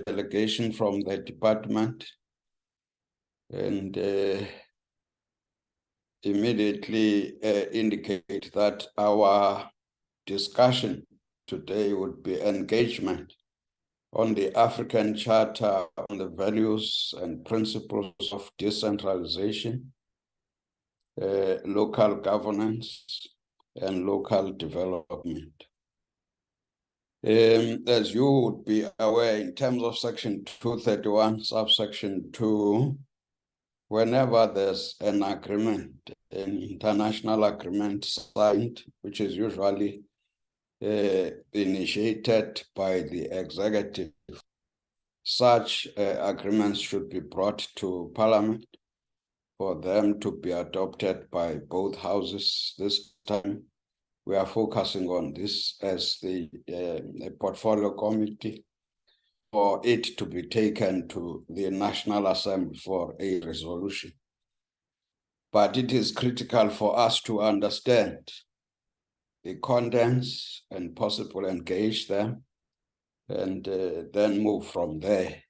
delegation from the department and immediately indicate that our discussion today would be engagement on the African Charter on the values and principles of decentralization, local governance, and local development. As you would be aware, in terms of Section 231, subsection 2, whenever there's an agreement, an international agreement signed, which is usually initiated by the executive, such agreements should be brought to Parliament for them to be adopted by both houses. This time, we are focusing on this as the portfolio committee for it to be taken to the National Assembly for a resolution. But it is critical for us to understand the contents and possibly engage them and then move from there.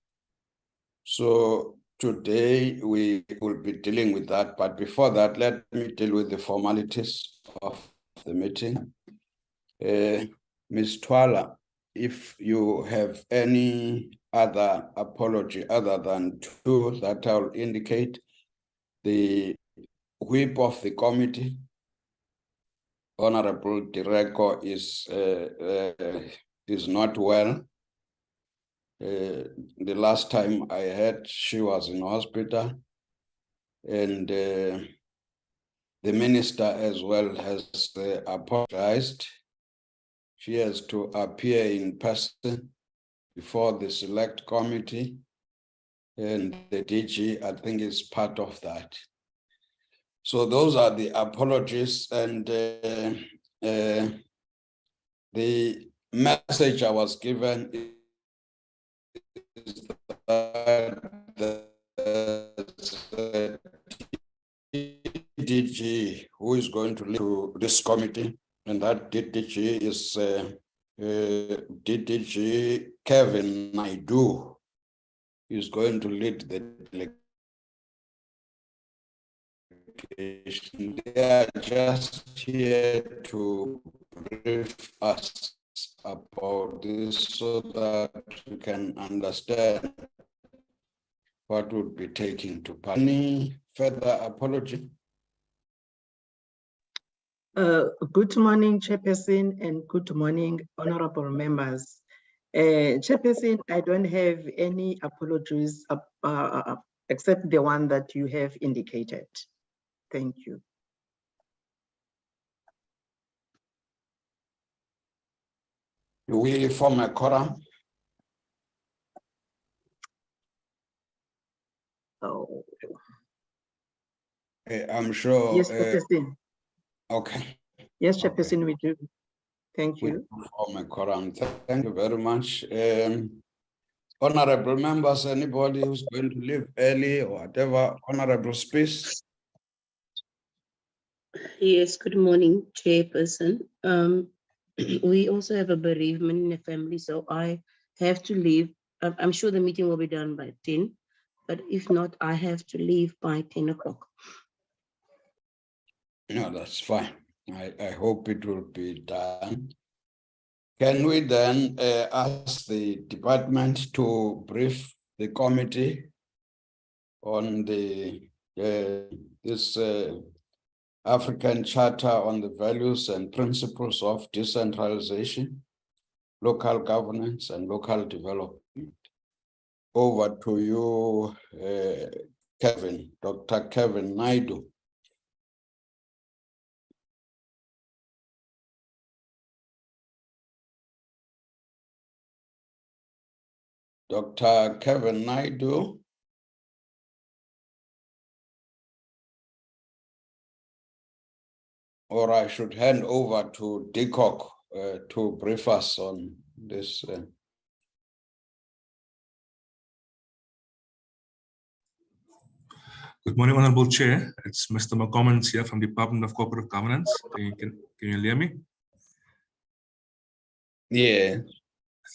So today we will be dealing with that, but before that, let me deal with the formalities of the meeting. Ms. Twala, if you have any other apology other than two that I'll indicate, the whip of the committee, Honorable Direko, is not well. The last time I heard, she was in hospital, and the minister as well has apologized. She has to appear in person before the select committee, and the DG, I think, is part of that. So those are the apologies, and the message I was given is that the DG who is going to lead to this committee, and that DG is DG Kevin Naidu, is going to lead the delegation. They are just here to brief us about this so that we can understand what would be taking to part. Any further apology? Good morning, Chairperson, and good morning, honorable members. Chairperson, I don't have any apologies except the one that you have indicated. Thank you. Do we form a quorum? Oh. I'm sure. Yes, Chairperson. Okay. Yes, Chairperson, we do. Thank you. We form a quorum. Thank you very much. Honorable members, anybody who's going to leave early or whatever, honorable space. Yes, good morning, Chairperson. We also have a bereavement in the family, so I have to leave. I'm sure the meeting will be done by 10, but if not, I have to leave by 10 o'clock. No, that's fine. I hope it will be done. Can we then ask the department to brief the committee on the this African Charter on the values and principles of decentralization, local governance, and local development? Over to you, Kevin, Dr. Kevin Naidu. Dr. Kevin Naidu. Or I should hand over to Decock to brief us on this. Good morning, Honorable Chair. It's Mr. McCommons here from the Department of Cooperative Governance. Can you hear me? Yeah.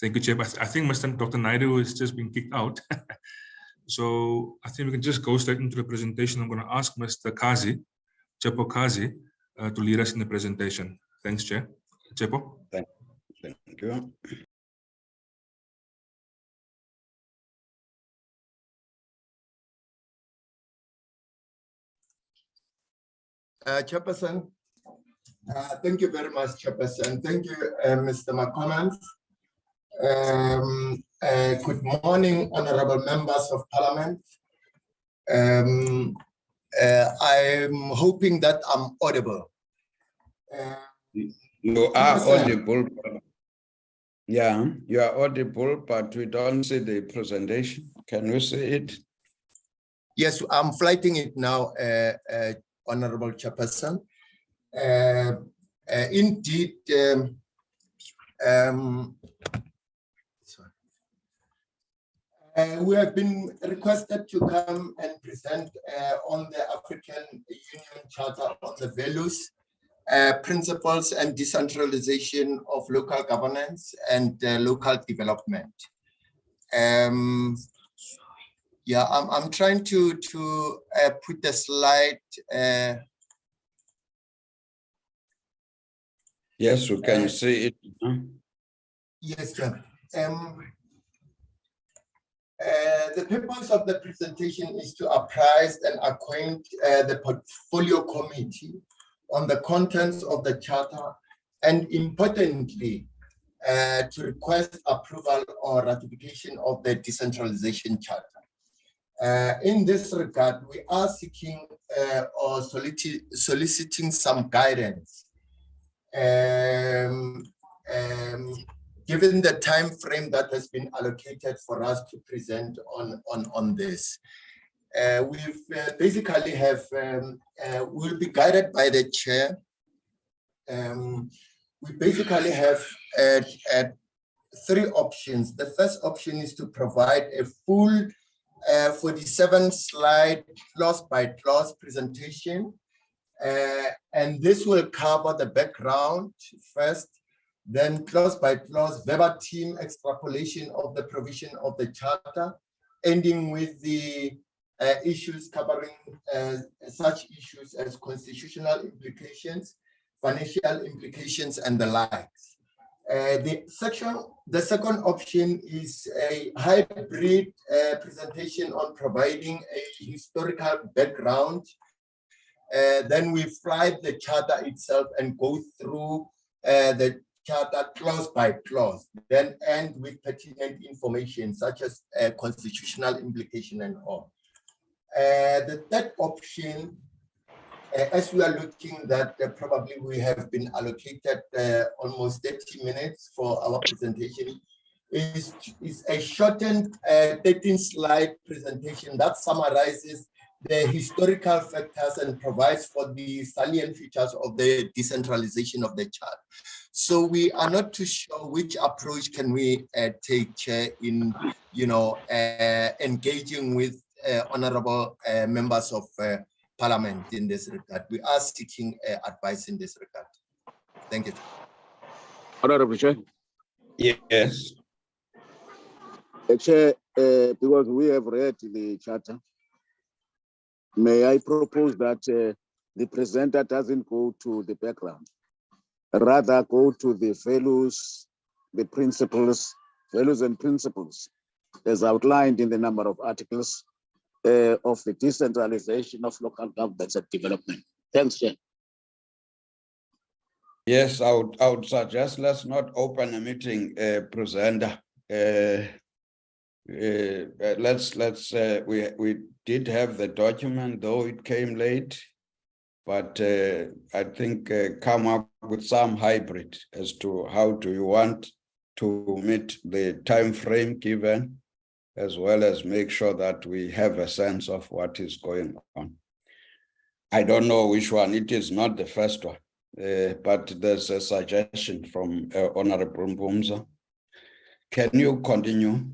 Thank you, Chair. I think Dr. Naidu is just being kicked out. So I think we can just go straight into the presentation. I'm going to ask Mr. Kazi, Chepo Kazi, to lead us in the presentation. Thanks, Chair. Chepo. Thank you. Chairperson, thank you very much, Chairperson. Thank you, Mr. McConnell. Good morning, honorable members of Parliament. I'm hoping that I'm audible. You are audible. Yeah, you are audible, but we don't see the presentation. Can you see it? Yes, I'm flighting it now, Honorable Chairperson. Indeed, we have been requested to come and present on the African Union Charter on the values, principles and decentralization of local governance and local development. Yeah, I'm trying to put the slide. Yes, you can see it. Yes, sir. The purpose of the presentation is to apprise and acquaint the portfolio committee on the contents of the charter, and importantly, to request approval or ratification of the decentralization charter. In this regard, we are seeking or soliciting some guidance. Given the time frame that has been allocated for us to present on this, we've basically have we'll be guided by the chair. We basically have three options. The first option is to provide a full 47-slide clause-by-clause presentation, and this will cover the background first, then clause-by-clause verbatim extrapolation of the provision of the charter, ending with the issues covering such issues as constitutional implications, financial implications, and the likes. The second option is a hybrid presentation on providing a historical background. Then we fly the charter itself and go through the charter clause by clause, then end with pertinent information such as constitutional implication and all. The third option, as we are looking that probably we have been allocated almost 30 minutes for our presentation, is a shortened 13-slide presentation that summarizes the historical factors and provides for the salient features of the decentralization of the chart. So we are not too sure which approach can we take, Chair, in engaging with honorable members of Parliament in this regard. We are seeking advice in this regard. Thank you. Honorable Chair. Yes. Chair, because we have read the charter, may I propose that the presenter doesn't go to the background, rather go to the values, the principles, values and principles as outlined in the number of articles of the decentralization of local governments and development. Thanks, Chair. Yes, I would suggest let's not open a meeting, presenter. We did have the document, though it came late, but I think come up with some hybrid as to how do you want to meet the time frame given, as well as make sure that we have a sense of what is going on. I don't know which one. It is not the first one, but there's a suggestion from Honorable Mbumza. Can you continue?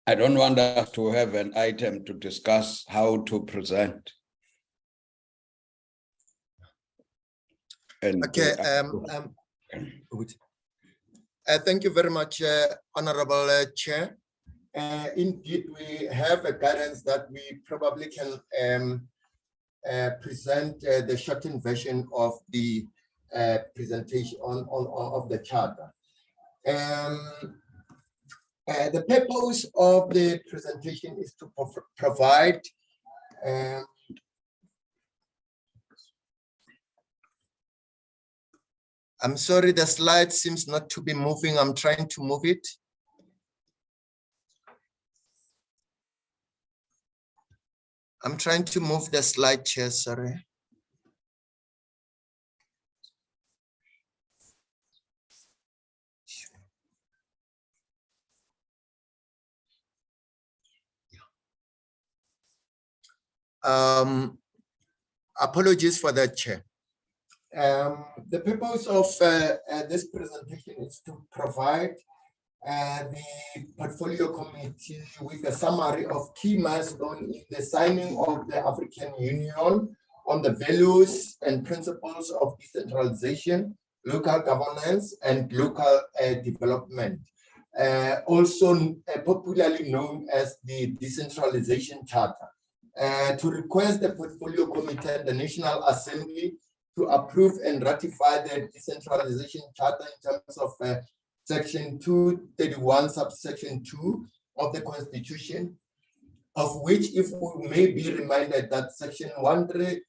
I don't want us to have an item to discuss how to present. And okay. Thank you very much, Honorable Chair. Indeed, we have a guidance that we probably can present the shortened version of the presentation of the charter. The purpose of the presentation is to provide I'm sorry, the slide seems not to be moving. I'm trying to move it. I'm trying to move the slide, Chair, sorry. Apologies for that, Chair. The purpose of this presentation is to provide the portfolio committee with a summary of key milestones in the signing of the African Union on the values and principles of decentralization, local governance, and local development, also popularly known as the Decentralization Charter. To request the portfolio committee and the National Assembly to approve and ratify the Decentralization Charter in terms of Section 231, subsection 2 of the Constitution, of which, if we may be reminded that Section 231(2)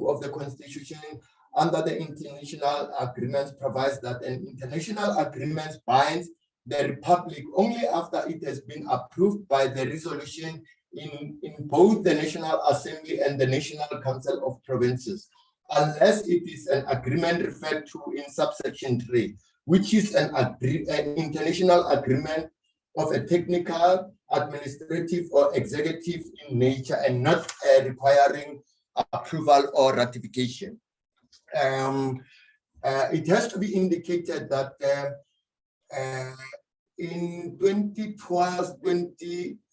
of the Constitution under the international agreements provides that an international agreement binds the Republic only after it has been approved by the resolution in both the National Assembly and the National Council of Provinces, unless it is an agreement referred to in subsection 3, which is an international agreement of a technical, administrative, or executive in nature and not requiring approval or ratification. It has to be indicated that in 2012,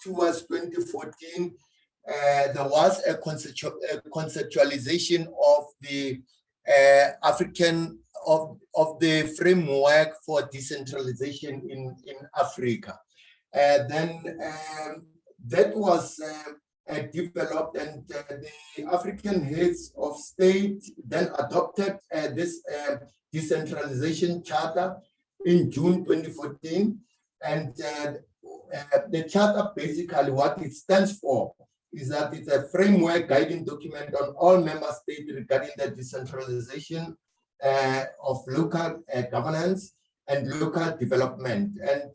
towards 2014, there was a conceptualization of the of the framework for decentralization in Africa. Then that was developed, and the African heads of state then adopted this decentralization charter in June 2014. And the charter, basically what it stands for is that it's a framework guiding document on all member states regarding the decentralization of local governance and local development. And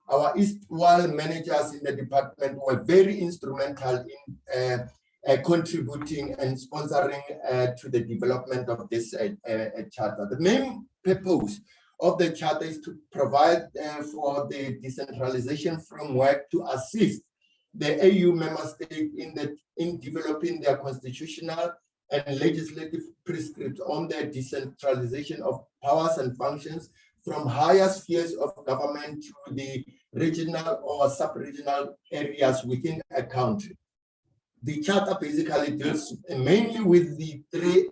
our East-Wall managers in the department were very instrumental in contributing and sponsoring to the development of this charter. The main purpose of the charter is to provide for the decentralization framework to assist the AU member state in developing their constitutional and legislative prescripts on the decentralization of powers and functions from higher spheres of government to the regional or sub-regional areas within a country. The charter basically deals mainly with the three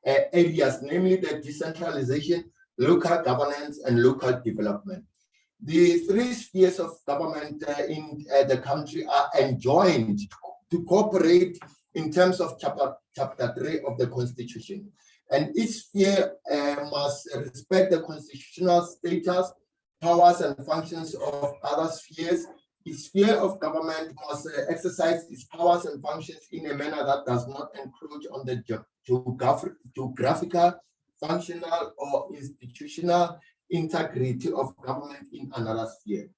areas, namely the decentralization, local governance, and local development. The three spheres of government in the country are enjoined to cooperate in terms of chapter 3 of the Constitution. And each sphere must respect the constitutional status, powers, and functions of other spheres. The sphere of government must exercise its powers and functions in a manner that does not encroach on the geographical, functional, or institutional integrity of government in another sphere.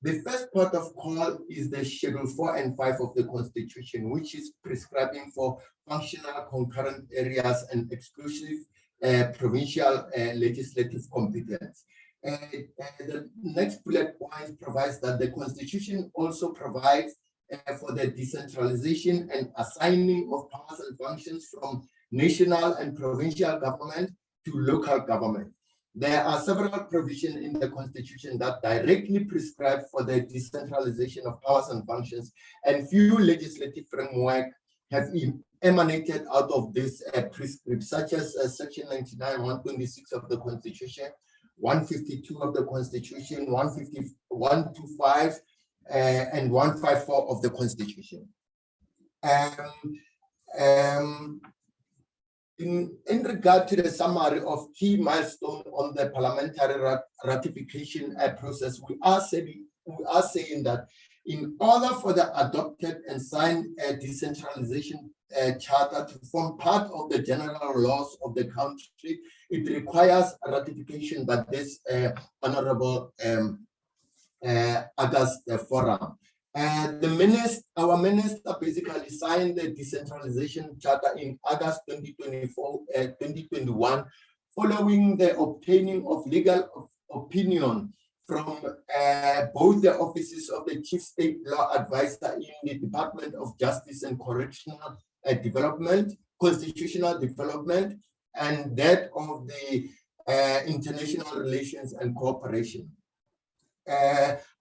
The first part of call is the Schedule 4 and 5 of the Constitution, which is prescribing for functional concurrent areas and exclusive provincial legislative competence. The next bullet point provides that the Constitution also provides for the decentralization and assigning of powers and functions from national and provincial government to local government. There are several provisions in the Constitution that directly prescribe for the decentralization of powers and functions, and few legislative frameworks have emanated out of this prescript, such as Section 99, 126 of the Constitution, 152 of the Constitution, 125, and 154 of the Constitution. In regard to the summary of key milestones on the parliamentary ratification process, we are saying that in order for the adopted and signed decentralization charter to form part of the general laws of the country, it requires ratification by this honorable August forum. Our minister basically signed the decentralization charter in August 2021, following the obtaining of legal opinion from both the offices of the Chief State Law Advisor in the Department of Justice and Correctional Development, Constitutional Development, and that of the International Relations and Cooperation.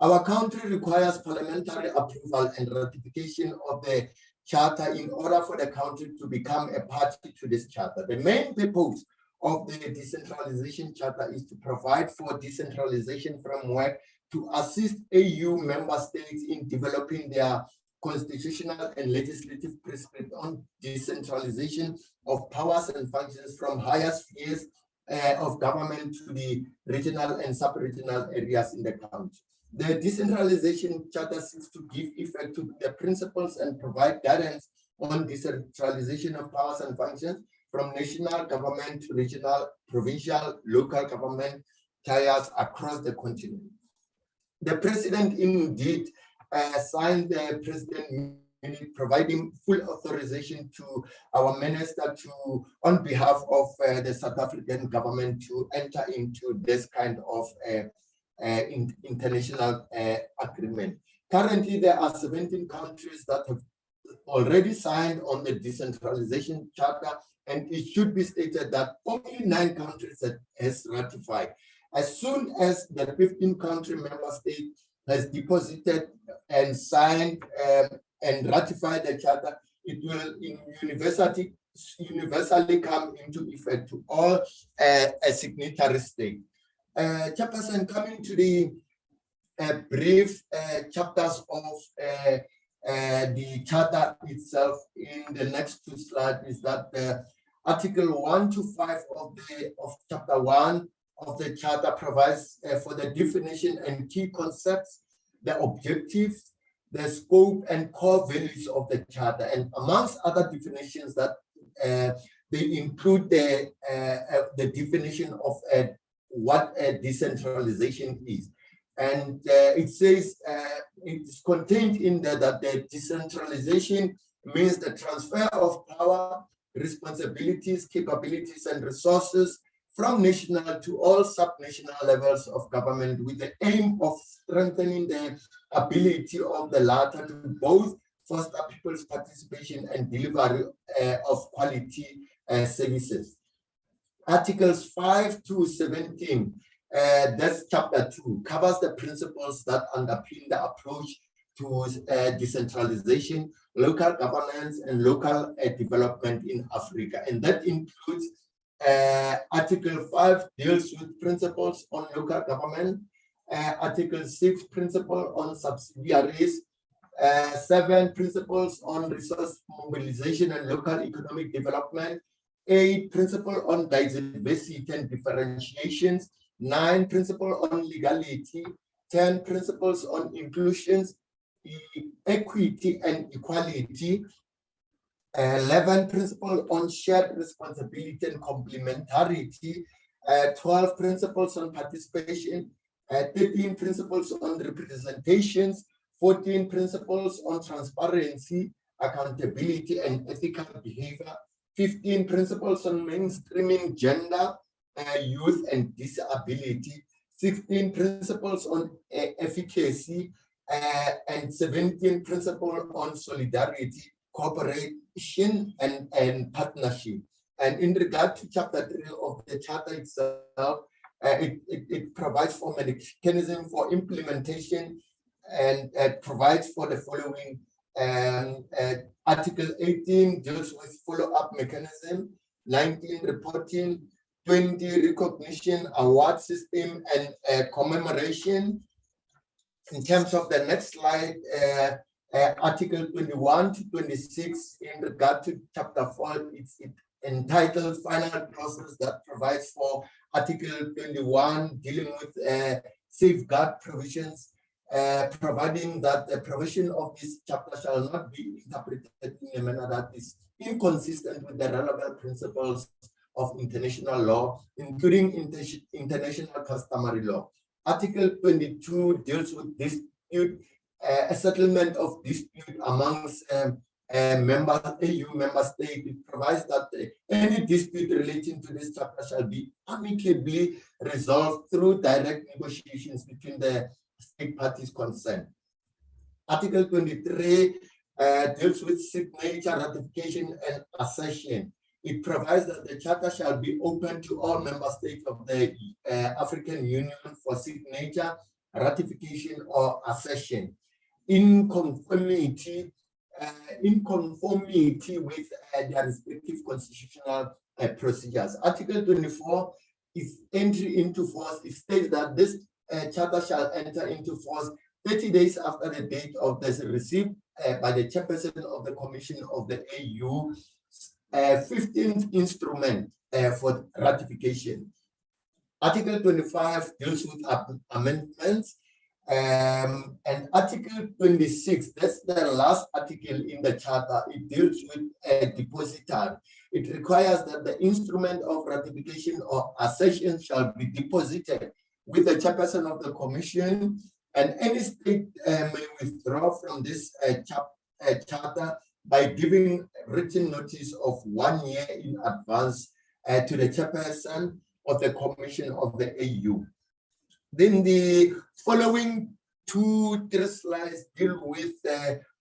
Our country requires parliamentary approval and ratification of the charter in order for the country to become a party to this charter. The main purpose of the decentralization charter is to provide for decentralization framework to assist AU member states in developing their constitutional and legislative prescripts on decentralization of powers and functions from higher spheres of government to the regional and sub-regional areas in the country. The decentralization charter seeks to give effect to the principles and provide guidance on decentralization of powers and functions from national government to regional, provincial, local government tiers across the continent. The president indeed signed the president providing full authorization to our minister to, on behalf of the South African government, to enter into this kind of international agreement. Currently, there are 17 countries that have already signed on the decentralization charter, and it should be stated that only 9 countries has ratified. As soon as the 15-country member state has deposited and signed and ratified the charter, it will universally come into effect to all signatory states. Chairperson, coming to the brief chapters of the charter itself, in the next 2 slides, is that Article 1 to 5 of Chapter 1 of the charter provides for the definition and key concepts, the objectives, the scope and core values of the charter, and amongst other definitions that they include the definition of what a decentralization is. And it says it's contained in there that the decentralization means the transfer of power, responsibilities, capabilities, and resources from national to all sub-national levels of government, with the aim of strengthening the ability of the latter to both foster people's participation and delivery of quality services. Articles 5 to 17, that's Chapter 2, covers the principles that underpin the approach to decentralization, local governance, and local development in Africa. And that includes Article 5 deals with principles on local government, Article 6 principle on subsidiaries, 7 principles on resource mobilization and local economic development, 8 principle on diversity and differentiations, 9 principle on legality, 10 principles on inclusions, equity and equality, 11 principles on shared responsibility and complementarity, 12 principles on participation, 13 principles on representations, 14 principles on transparency, accountability, and ethical behavior, 15 principles on mainstreaming gender, youth, and disability, 16 principles on efficacy, and 17 principles on solidarity, cooperation, and partnership. And in regard to Chapter 3 of the charter itself, it provides for a mechanism for implementation, and provides for the following Article 18 deals with follow-up mechanism, 19 reporting, 20 recognition award system and commemoration. In terms of the next slide, Article 21 to 26 in regard to Chapter 4, it's entitled Final Clauses that provides for Article 21 dealing with safeguard provisions, providing that the provision of this chapter shall not be interpreted in a manner that is inconsistent with the relevant principles of international law, including international customary law. Article 22 deals with dispute, a settlement of dispute amongst EU member states. It provides that any dispute relating to this chapter shall be amicably resolved through direct negotiations between the state parties concerned. Article 23 deals with signature, ratification, and accession. It provides that the charter shall be open to all member states of the African Union for signature, ratification, or accession in conformity with their respective constitutional procedures. Article 24 is entry into force. It states that this charter shall enter into force 30 days after the date of this receipt by the chairperson of the Commission of the AU 15th instrument for ratification. Article 25 deals with amendments, and Article 26, that's the last article in the charter, it deals with a depositary. It requires that the instrument of ratification or accession shall be deposited with the chairperson of the Commission, and any state may withdraw from this charter by giving written notice of 1 year in advance to the chairperson of the Commission of the AU. Then the following 2-3 slides deal with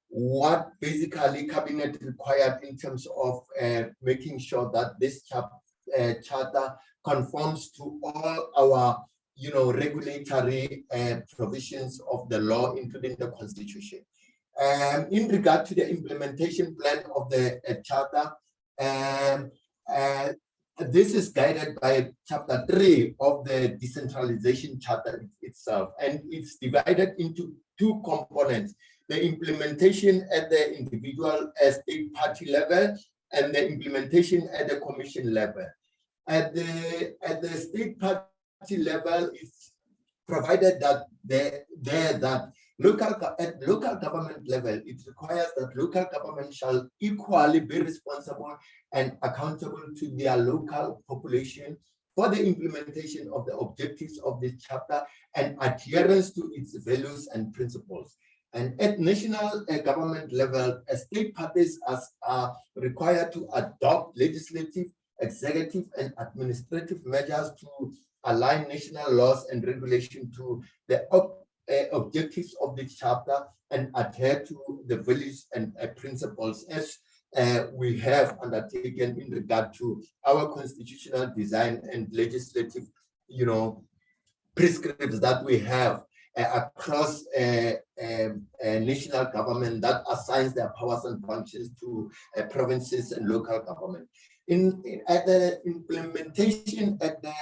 what basically cabinet required in terms of making sure that this charter conforms to all our regulatory provisions of the law, including the Constitution. In regard to the implementation plan of the charter, this is guided by Chapter 3 of the Decentralization Charter itself, and it's divided into 2 components: the implementation at the individual state party level and the implementation at the Commission level. At the state party level, it's provided that at local government level, it requires that local government shall equally be responsible and accountable to their local population for the implementation of the objectives of this chapter and adherence to its values and principles. And at national government level, state parties are required to adopt legislative, executive, and administrative measures to align national laws and regulation to the objectives of the chapter and adhere to the values and principles as we have undertaken in regard to our constitutional design and legislative, prescripts that we have across national government that assigns their powers and functions to provinces and local government. At the implementation at the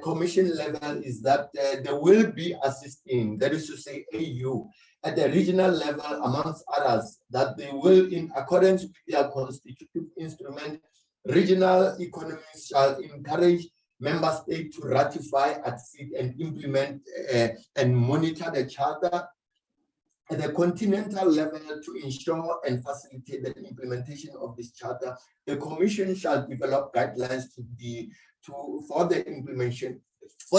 Commission level is that there will be assisting, that is to say AU, at the regional level amongst others, that they will, in accordance with their constitutive instrument, regional economies shall encourage member states to ratify, accede, and implement and monitor the charter. At the continental level, to ensure and facilitate the implementation of this charter, the Commission shall develop guidelines for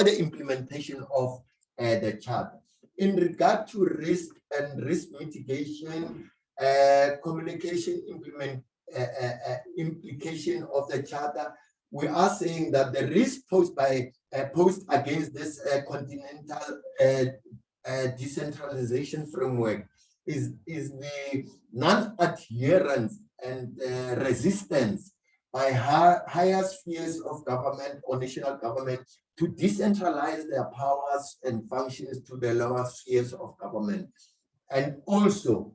the implementation of the charter. In regard to risk and risk mitigation, communication implication of the charter, we are saying that the risk posed against this continental decentralization framework is the non-adherence and resistance by higher spheres of government or national government to decentralize their powers and functions to the lower spheres of government. And also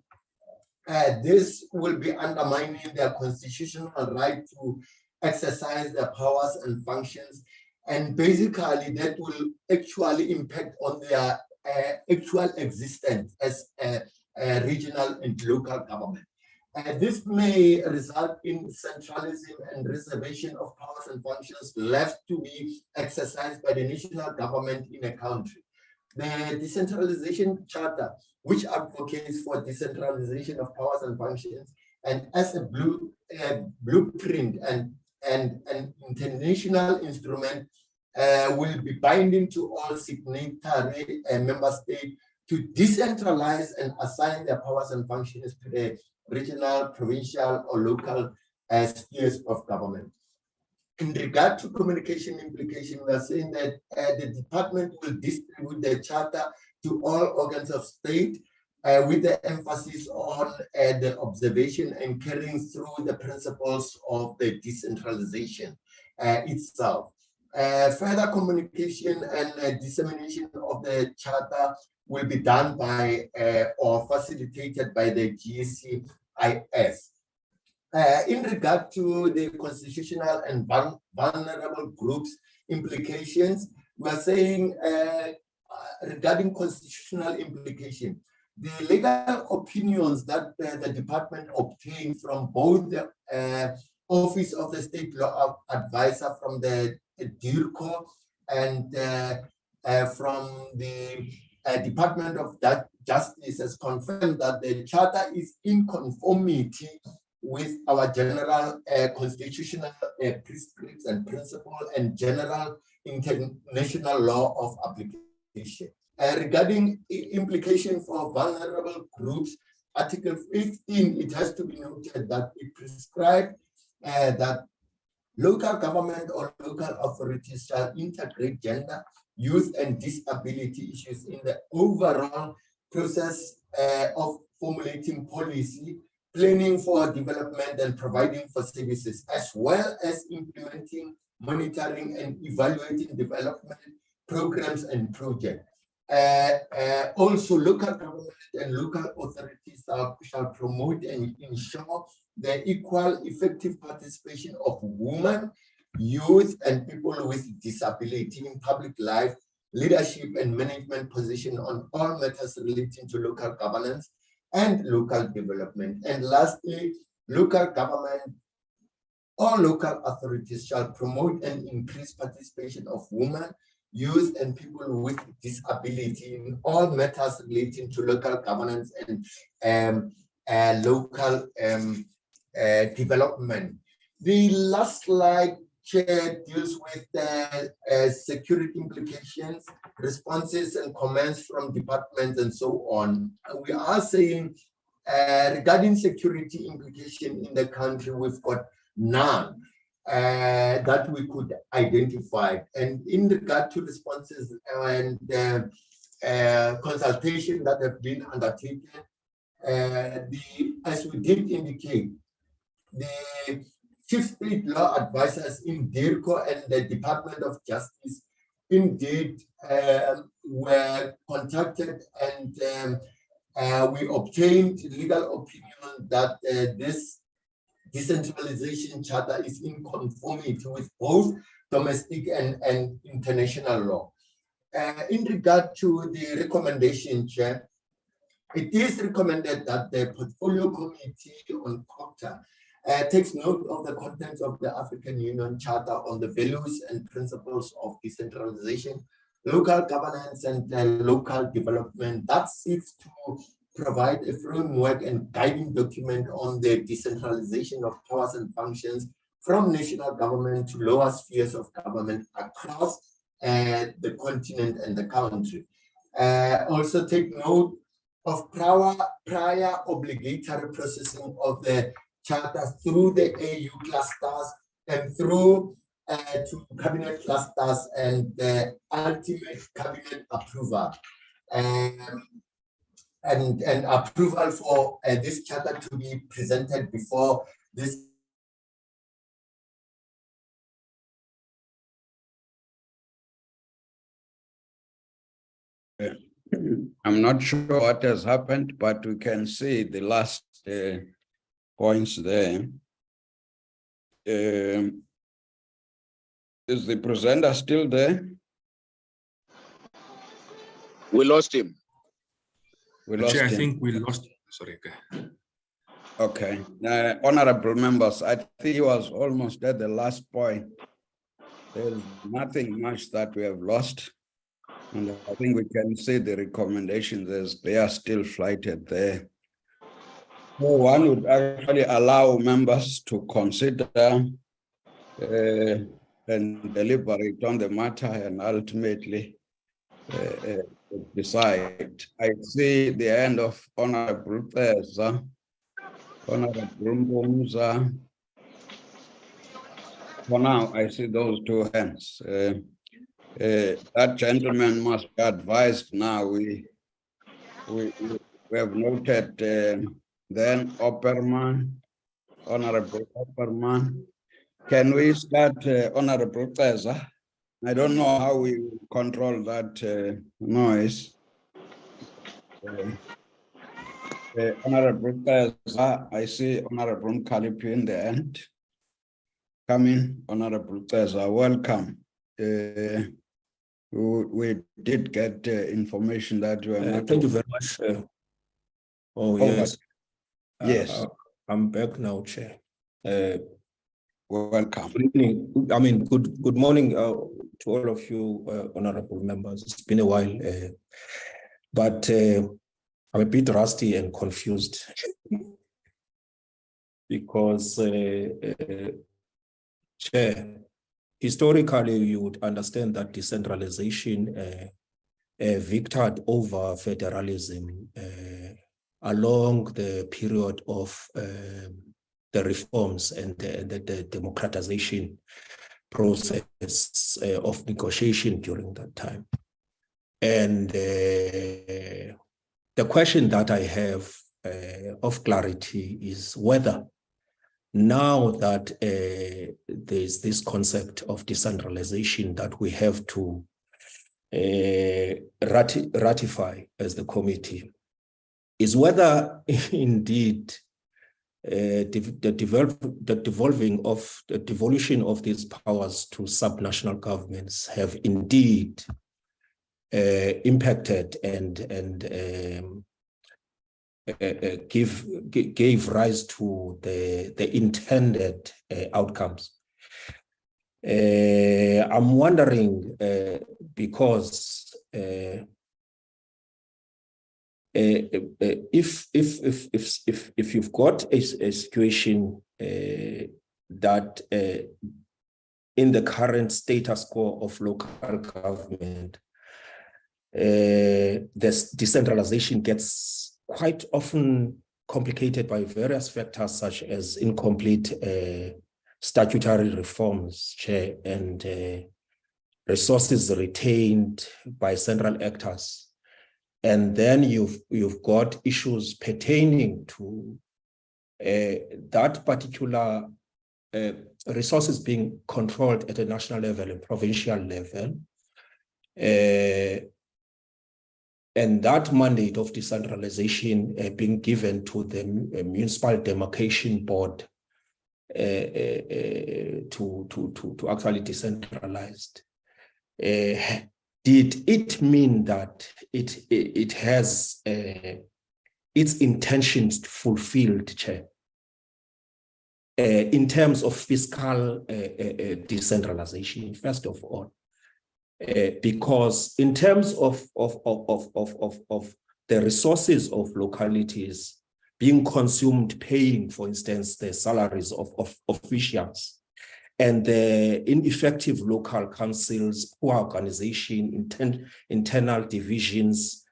this will be undermining their constitutional right to exercise their powers and functions. And basically that will actually impact on their actual existence as a regional and local government. This may result in centralism and reservation of powers and functions left to be exercised by the national government in a country. The Decentralization Charter, which advocates for decentralization of powers and functions, and as a blueprint and an international instrument, will be binding to all signatory member states to decentralize and assign their powers and functions to the regional, provincial, or local spheres of government. In regard to communication implication, we are saying that the department will distribute the charter to all organs of state with the emphasis on the observation and carrying through the principles of the decentralization itself. Further communication and dissemination of the charter will be done by or facilitated by the GCIS. In regard to the constitutional and vulnerable groups implications, we are saying regarding constitutional implication, the legal opinions that the department obtained from both the Office of the State Law Advisor from the DIRCO and from the Department of Justice has confirmed that the charter is in conformity with our general constitutional prescripts and principles and general international law of application. Regarding implication for vulnerable groups, Article 15, it has to be noted that it prescribes that local government or local authorities shall integrate gender, youth, and disability issues in the overall process of formulating policy, planning for development, and providing for services, as well as implementing, monitoring, and evaluating development programs and projects. Also, local government and local authorities shall promote and ensure the equal effective participation of women, youth, and people with disability in public life, leadership, and management position on all matters relating to local governance and local development. And lastly, local government or local authorities shall promote and increase participation of women, youth, and people with disability in all matters relating to local governance and local development. The last slide, Chair, deals with security implications, responses and comments from departments and so on. We are saying regarding security implication in the country, we've got none that we could identify. And in regard to responses and consultation that have been undertaken, as we did indicate, the Chief State Law Advisors in DIRCO and the Department of Justice indeed were contacted, and we obtained legal opinion that this decentralization charter is in conformity with both domestic and international law. In regard to the recommendation, Chair, it is recommended that the Portfolio Committee on COPTA takes note of the contents of the African Union Charter on the values and principles of decentralization, local governance, and local development that seeks to provide a framework and guiding document on the decentralization of powers and functions from national government to lower spheres of government across the continent and the country. Also take note of prior obligatory processing of the charter through the AU clusters and through to cabinet clusters and the ultimate cabinet approval. And approval for this charter to be presented before this. I'm not sure what has happened, but we can see the last points there. Is the presenter still there? We lost him. We lost Chair, I him. think we lost. Sorry. Okay. Okay. Honorable members, I think he was almost at the last point. There's nothing much that we have lost. And I think we can see the recommendations as they are still flighted there. So one would actually allow members to consider and deliberate on the matter and ultimately decide. I see the end of Honorable Peza, Honorable Mbumza. For now, I see those two hands. That gentleman must be advised now. We have noted then Opperman, Honorable Opperman. Can we start Honorable Peza? I don't know how we control that noise. Honorable Peza, I see Honorable Kalipi in the end. Come in, Honorable Peza, welcome. We did get information that you are not. Thank you very much. Yes. Yes. I'm back now, Chair. Welcome. Good evening. I mean, good morning to all of you, honorable members. It's been a while, but I'm a bit rusty and confused because, Chair, historically, you would understand that decentralization victored over federalism along the period of the reforms and the democratization process of negotiation during that time. And the question that I have of clarity is whether now that there's this concept of decentralization that we have to ratify as the committee, is whether indeed the devolution of these powers to subnational governments have indeed impacted and gave rise to the intended outcomes. I'm wondering because if you've got a situation that in the current status quo of local government, this decentralization gets quite often complicated by various factors such as incomplete statutory reforms, Chair, and resources retained by central actors. And then you've got issues pertaining to that particular resources being controlled at a national level and provincial level. And that mandate of decentralization being given to the Municipal Demarcation Board to actually decentralized. Did it mean that it has its intentions fulfilled, Chair, in terms of fiscal decentralization, first of all? Because in terms of the resources of localities being consumed, paying, for instance, the salaries of officials, and the ineffective local councils, poor organization, internal divisions,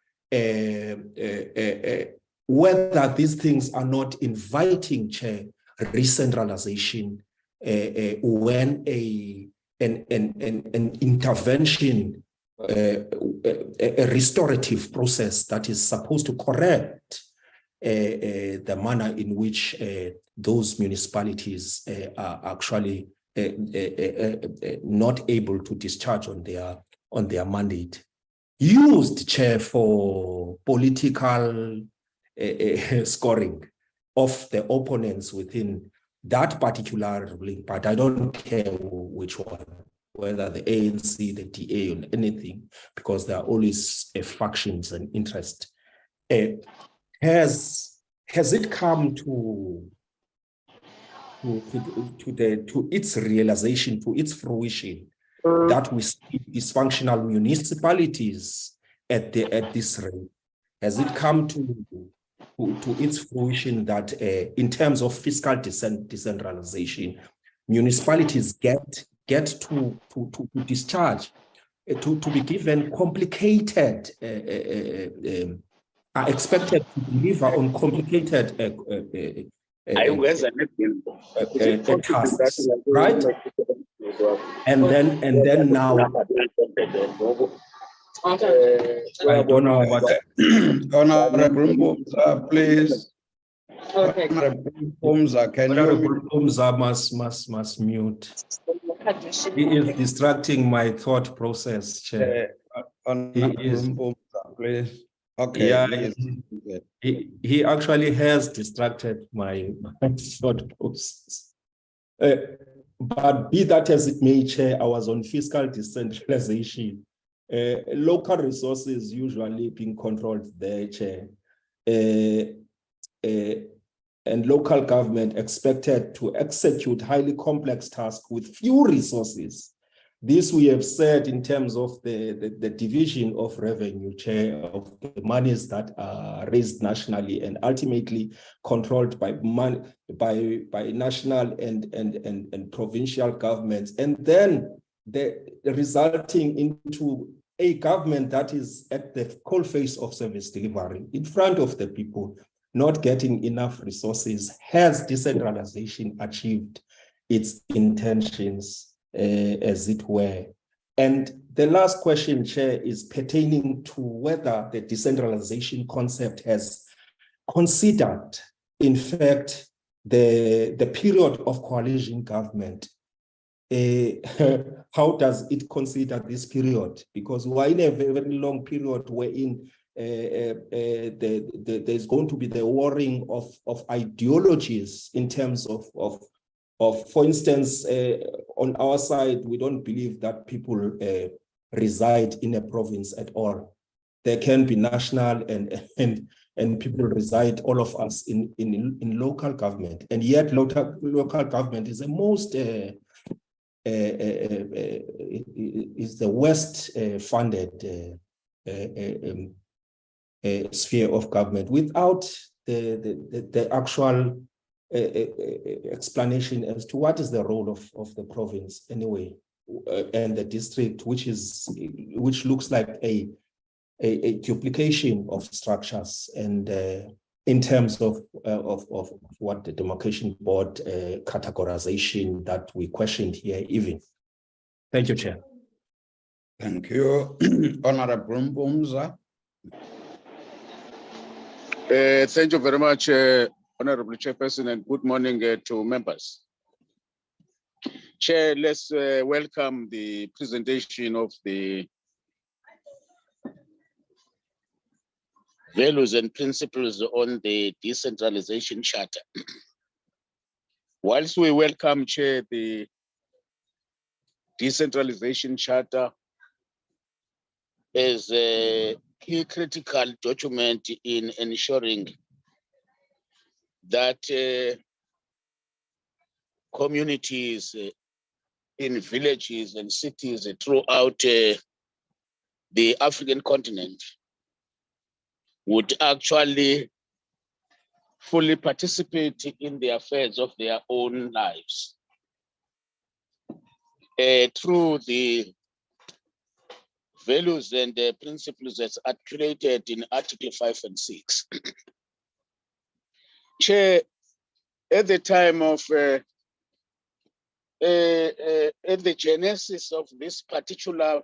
whether these things are not inviting, Chair, re-centralization when an intervention, a restorative process that is supposed to correct the manner in which those municipalities are actually not able to discharge on their mandate, used, Chair, for political scoring, of the opponents within that particular ruling party. I don't care which one, whether the ANC, the DA, or anything, because there are always factions and interest. Has it come to its realization, to its fruition, that we see dysfunctional municipalities at this rate? Has it come to its fruition that in terms of fiscal decentralization, municipalities get to discharge, to be given complicated, are expected to deliver on complicated tasks, right? And then now, I don't know what. Honorable Mbumza, please. Okay. Honorable Mbumza, can you? Honorable Mbumza must mute. He is distracting my thought process, Chair. Honorable Mbumza, please. Okay. Yeah, he actually has distracted my thought process. But be that as it may, Chair, I was on fiscal decentralization. Local resources usually being controlled there, Chair. And local government expected to execute highly complex tasks with few resources. This we have said in terms of the division of revenue, Chair, of the monies that are raised nationally and ultimately controlled by national and provincial governments, and then the resulting into a government that is at the coalface of service delivery in front of the people, not getting enough resources. Has decentralization achieved its intentions, as it were? And the last question, Chair, is pertaining to whether the decentralization concept has considered, in fact, the period of coalition government. How does it consider this period? Because we're in a very long period wherein there's going to be the warring of ideologies in terms of for instance, on our side, we don't believe that people reside in a province at all. There can be national and people reside, all of us, in local government, and yet local government is the most is the worst funded sphere of government, without the actual explanation as to what is the role of the province anyway, and the district, which looks like a duplication of structures, and in terms of what the demarcation board categorization that we questioned here even. Thank you, Chair. Thank you. Honorable Mbumza. Thank you very much, Honorable Chairperson, and good morning to members. Chair, let's welcome the presentation of the values and principles on the decentralization charter. Whilst we welcome, Chair, the decentralization charter as a key critical document in ensuring that communities in villages and cities throughout the African continent would actually fully participate in the affairs of their own lives through the values and the principles that's articulated in Article 5 and 6. Chair, at the time of at the genesis of this particular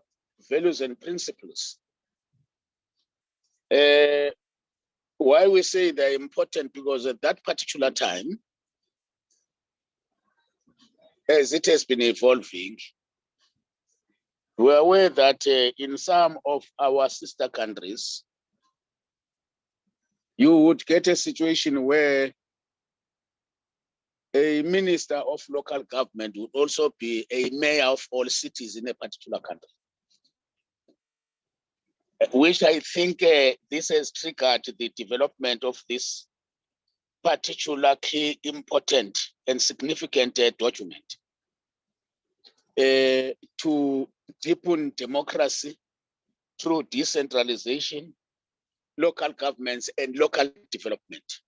values and principles, why we say they're important, because at that particular time, as it has been evolving, we're aware that in some of our sister countries, you would get a situation where A minister of local government would also be a mayor of all cities in a particular country, which I think this has triggered the development of this particular key, important and significant document to deepen democracy through decentralization, local governments, and local development.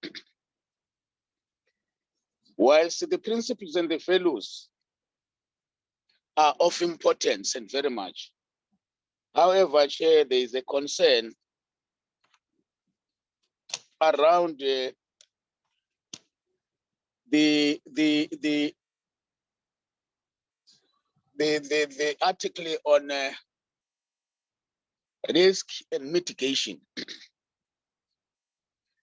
Whilst the principles and the values are of importance and very much, however, Chair, there is a concern around the article on risk and mitigation.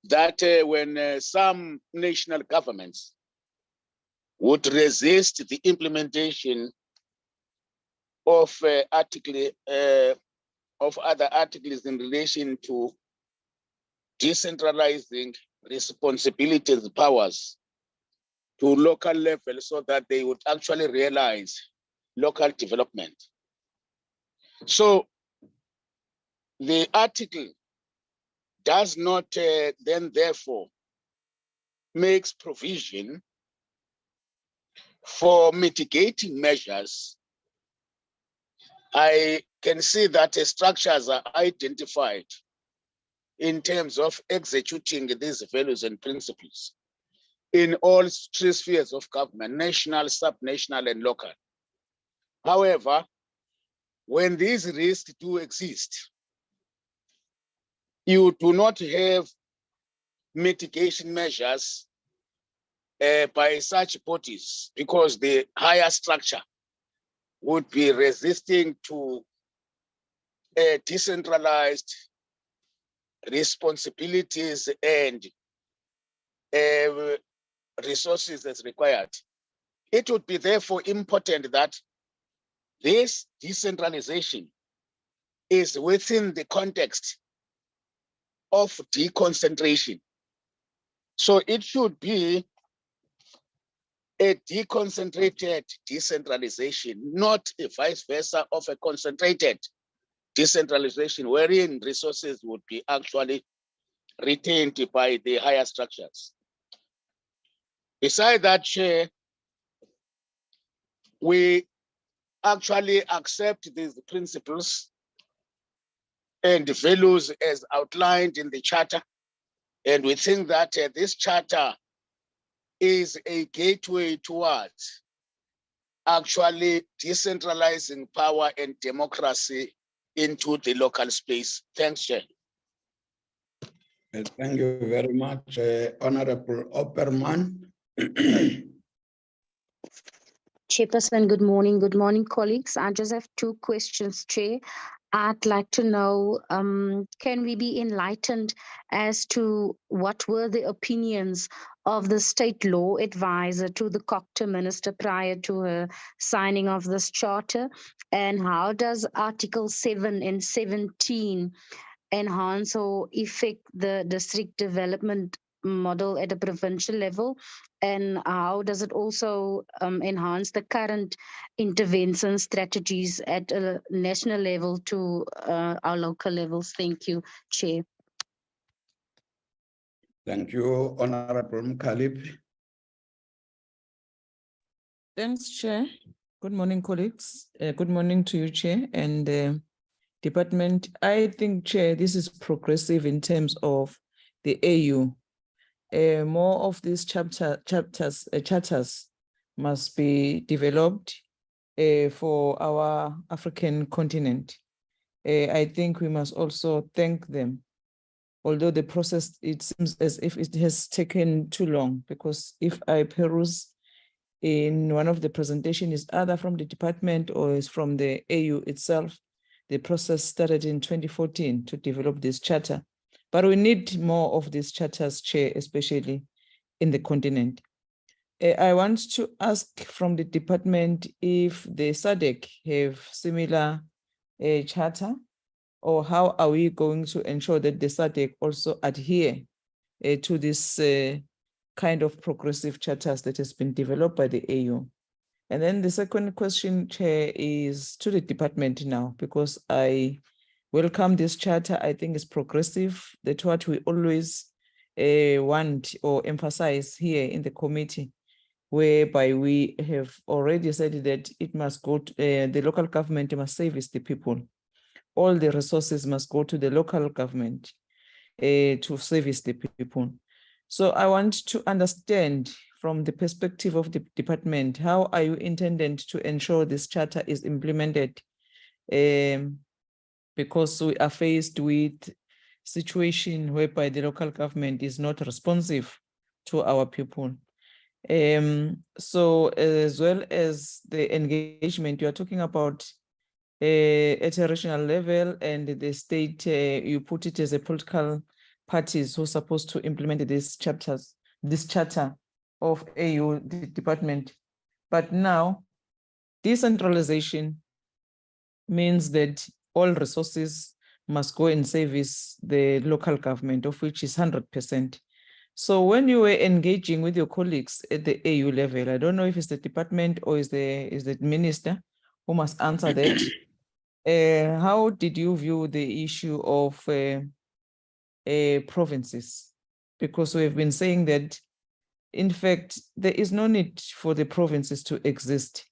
That when some national governments would resist the implementation of other articles in relation to decentralizing responsibilities and powers to local level so that they would actually realize local development. So the article does not then therefore makes provision for mitigating measures. I can see that structures are identified in terms of executing these values and principles in all three spheres of government: national, subnational, and local. However, when these risks do exist, you do not have mitigation measures by such bodies, because the higher structure would be resisting to decentralized responsibilities and resources as required. It would be therefore important that this decentralization is within the context of deconcentration. So it should be a deconcentrated decentralization, not a vice versa of a concentrated decentralization, wherein resources would be actually retained by the higher structures. Besides that, Chair, we actually accept these principles and the values as outlined in the charter. And we think that this charter is a gateway towards actually decentralizing power and democracy into the local space. Thanks, Chair. Thank you very much, Honorable Opperman. Chairperson, good morning. Good morning, colleagues. I just have two questions, Chair. I'd like to know, can we be enlightened as to what were the opinions of the state law advisor to the Cooperative minister prior to her signing of this charter? And how does Article 7 and 17 enhance or affect the district development model at a provincial level? And how does it also enhance the current intervention strategies at a national level to our local levels? Thank you, Chair. Thank you, Honorable Mkhalip. Thanks, Chair. Good morning, colleagues. Good morning to you, Chair, and Department. I think, Chair, this is progressive in terms of the AU. More of these charters must be developed for our African continent. I think we must also thank them, although the process, it seems as if it has taken too long, because if I peruse in one of the presentation is either from the department or is from the AU itself, the process started in 2014 to develop this charter. But we need more of these charters, Chair, especially in the continent. I want to ask from the department if the SADC have similar charter, or how are we going to ensure that the SADC also adhere to this kind of progressive charters that has been developed by the AU. And then the second question, Chair, is to the department now, because I welcome this charter. I think it's progressive. That's what we always want or emphasize here in the committee, whereby we have already said that it must go to, the local government must service the people. All the resources must go to the local government to service the people. So I want to understand from the perspective of the department, how are you intended to ensure this charter is implemented? Because we are faced with situation whereby the local government is not responsive to our people. So as well as the engagement, you are talking about at a regional level and the state, you put it as a political parties who are supposed to implement this charter of AU department. But now decentralization means that all resources must go and service the local government, of which is 100%. So when you were engaging with your colleagues at the AU level, I don't know if it's the department or is the minister who must answer that. How did you view the issue of provinces? Because we have been saying that, in fact, there is no need for the provinces to exist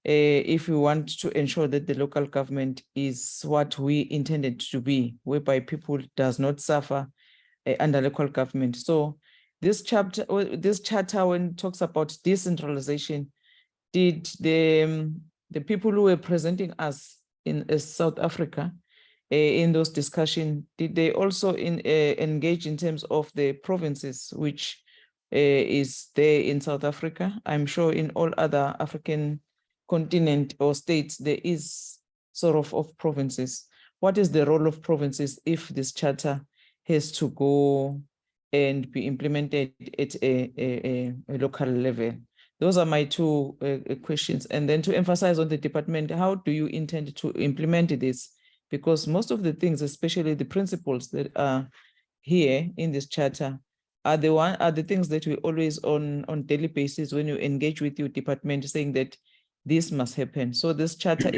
if we want to ensure that the local government is what we intended to be, whereby people does not suffer under local government. So this charter, when it talks about decentralization, did the people who were presenting us in South Africa in those discussions, did they also engage in terms of the provinces, which is there in South Africa? I'm sure in all other African continent or states, there is sort of provinces. What is the role of provinces if this charter has to go and be implemented at a local level? Those are my two questions. And then to emphasize on the department, how do you intend to implement this? Because most of the things, especially the principles that are here in this charter, are the things that we always on daily basis when you engage with your department, saying that this must happen. So this charter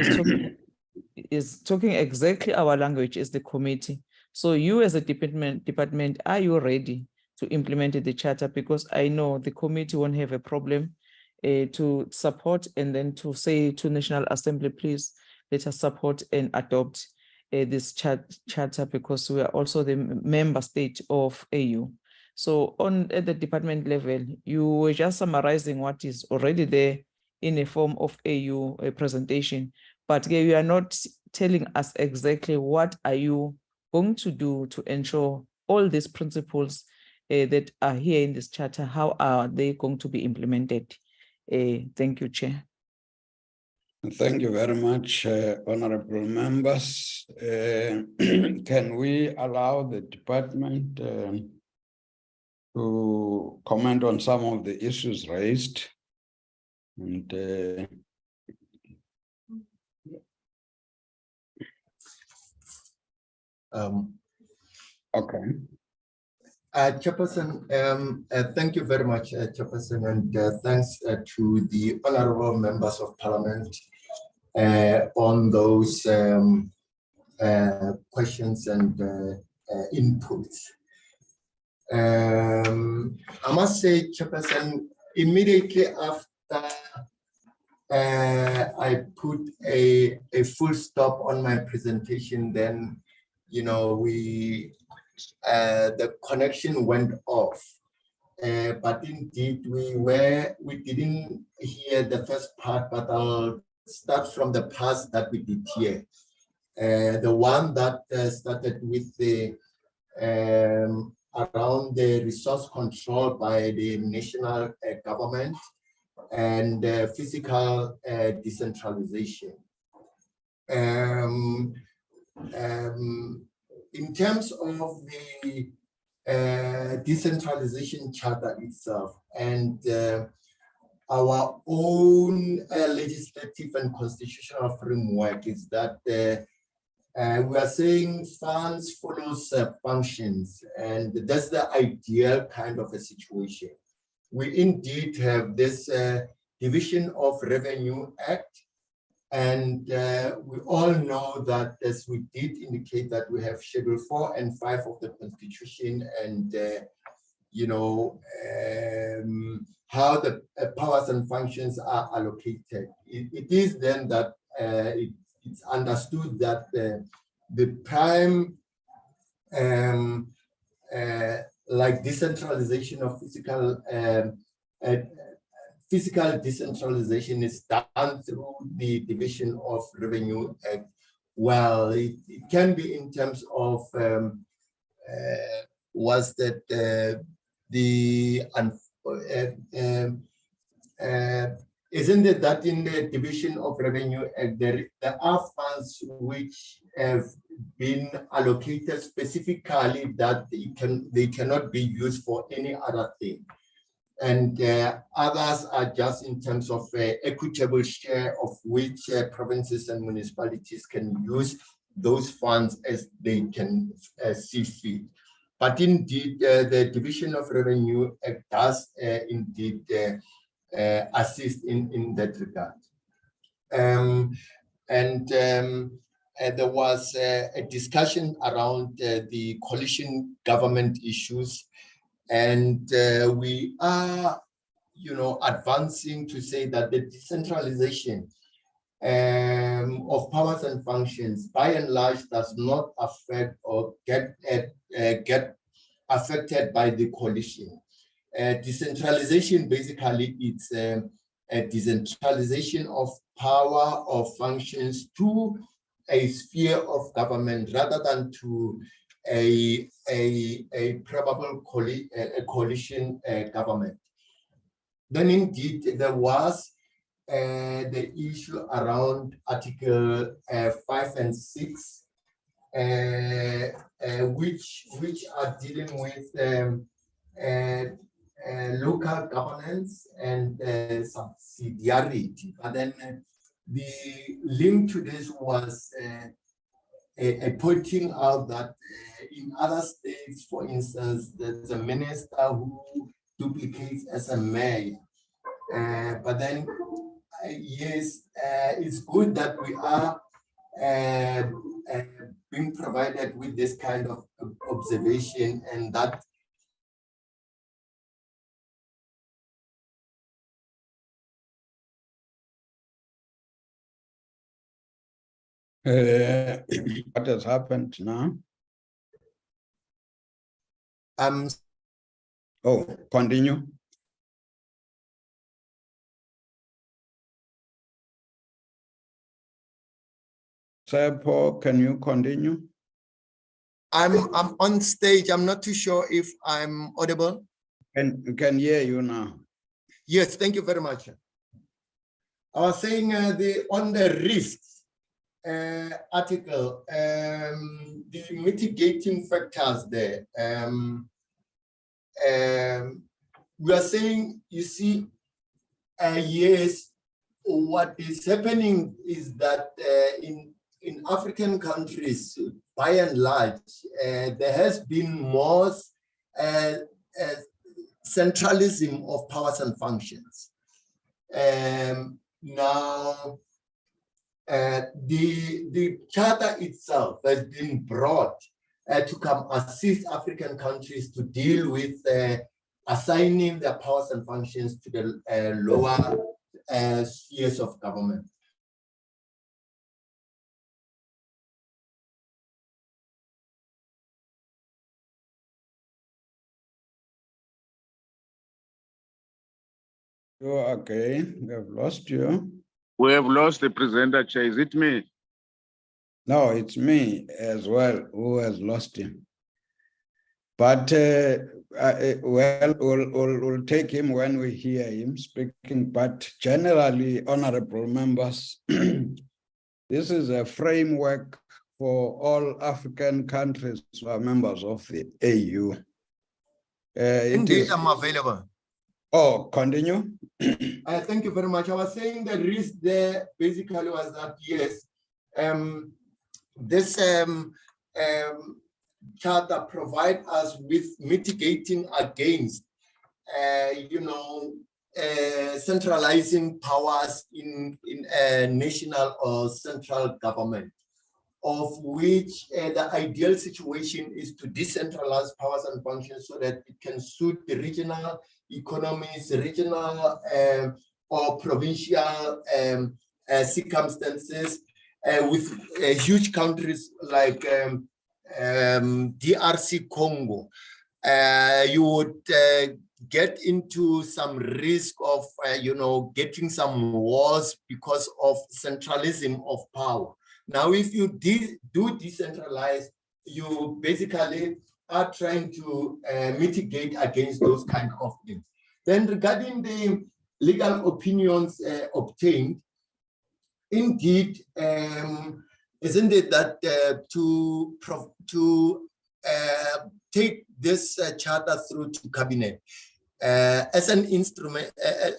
is talking exactly our language as the committee. So you as a department, are you ready to implement the charter? Because I know the committee won't have a problem to support and then to say to National Assembly, please let us support and adopt this charter, because we are also the member state of AU. So at the department level, you were just summarizing what is already there in a form of AU presentation, but you are not telling us exactly what are you going to do to ensure all these principles that are here in this charter, how are they going to be implemented? Thank you, Chair. Thank you very much, honorable members. Can we allow the department to comment on some of the issues raised? And okay. Chairperson, thank you very much, Chairperson, and thanks to the honorable members of Parliament on those questions and inputs. I must say, Chairperson, immediately after I put a full stop on my presentation, then, you know, the connection went off. But indeed, we didn't hear the first part, but I'll start from the parts that we did hear. The one that started with the around the resource control by the national government and physical decentralization. In terms of the decentralization charter itself and our own legislative and constitutional framework is that we are saying funds follows functions, and that's the ideal kind of a situation. we indeed have this Division of Revenue Act. And we all know that, as we did indicate, that we have Schedule 4 and 5 of the Constitution, and you know, how the powers and functions are allocated. It is then that it's understood that the prime, like decentralization of physical decentralization is done through the Division of Revenue Act. Well, it can be in terms of was that isn't it that in the Division of Revenue Act there are funds which have been allocated specifically that they cannot be used for any other thing, and others are just in terms of equitable share of which provinces and municipalities can use those funds as they can see fit. But indeed, the Division of Revenue Act does indeed assist in that regard. There was a discussion around the coalition government issues, and we are, you know, advancing to say that the decentralization of powers and functions, by and large, does not affect or get affected by the coalition. Decentralization, basically, it's a decentralization of power or functions to a sphere of government rather than to a probable coalition government. Then indeed there was the issue around Article 5 and 6, which are dealing with local governance and subsidiarity. But then the link to this was pointing out that in other states, for instance, there's a minister who duplicates as a mayor. But then, yes, it's good that we are being provided with this kind of observation, and that what has happened now? Oh, continue. Sir Paul, can you continue? I'm on stage. I'm not too sure if I'm audible. Can hear you now. Yes, thank you very much. I was saying on the risks article, the mitigating factors there. We are saying, you see, yes, what is happening is that in African countries, by and large, there has been more centralism of powers and functions. Now, the charter itself has been brought to come assist African countries to deal with assigning their powers and functions to the lower spheres of government. You're okay. We have lost you. We have lost the presenter, Chair. Is it me? No, it's me as well who has lost him. But well, we'll take him when we hear him speaking. But generally, honorable members, this is a framework for all African countries who are members of the AU. Indeed, I'm available. Oh, continue. Thank you very much. I was saying the risk there basically was that, yes, this charter provide us with mitigating against centralizing powers in a national or central government, of which the ideal situation is to decentralize powers and functions so that it can suit the regional economies, regional or provincial circumstances. With huge countries like DRC Congo, you would get into some risk of, getting some wars because of centralism of power. Now, if you do decentralize, you basically are trying to mitigate against those kind of things. Then regarding the legal opinions obtained, indeed, isn't it that to take this charter through to cabinet as an instrument,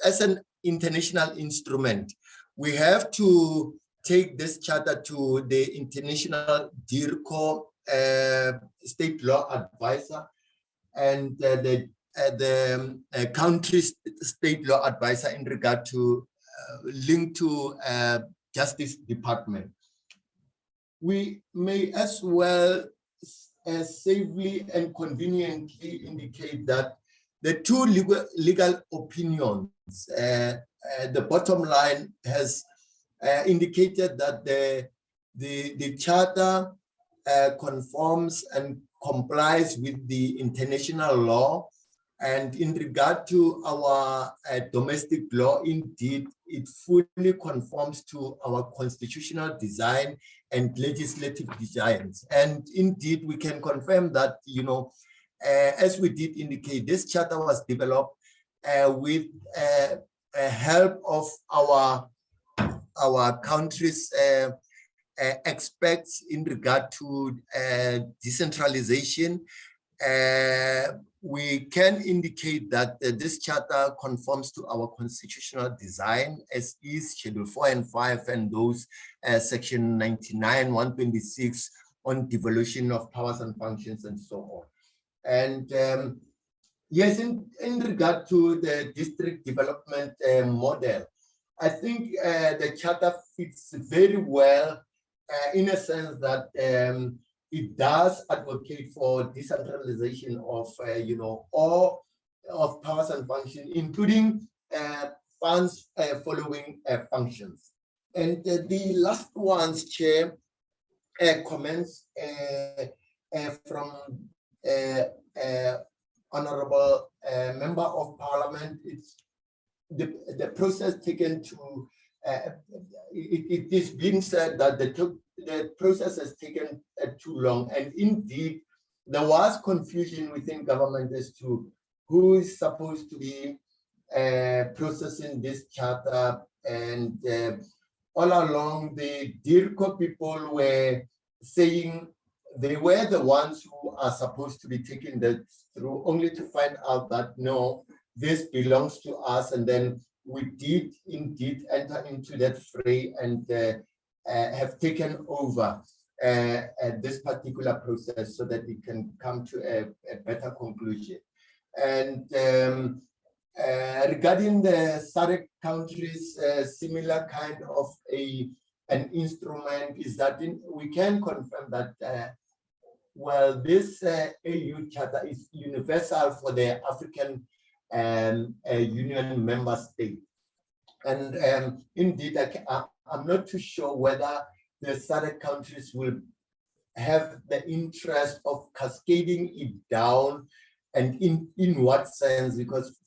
as an international instrument, we have to take this charter to the international DIRCO state law advisor and the country state law advisor in regard to link to Justice Department. We may as well safely and conveniently indicate that the two legal opinions, the bottom line has indicated that the charter conforms and complies with the international law, and in regard to our domestic law, indeed, it fully conforms to our constitutional design and legislative designs. And indeed, we can confirm that, as we did indicate, this charter was developed with help of our country's experts in regard to decentralization. We can indicate that this charter conforms to our constitutional design, as is Schedule 4 and 5 and those Section 99, 126 on devolution of powers and functions and so on. And yes, in regard to the district development model, I think the charter fits very well in a sense that it does advocate for decentralization of, all of powers and functions, including funds following functions. And the last one's, Chair, comments from Honorable Member of Parliament. It's the process taken to, it is being said that the process has taken too long, and indeed there was confusion within government as to who is supposed to be processing this charter, and all along the DIRCO people were saying they were the ones who are supposed to be taking that through, only to find out that no, this belongs to us. And then we did indeed enter into that fray and have taken over this particular process so that it can come to a better conclusion. And regarding the SADC countries, similar kind of an instrument is that we can confirm that well, this AU charter is universal for the African Union member state. And indeed, I'm not too sure whether the SADC countries will have the interest of cascading it down, and in what sense, because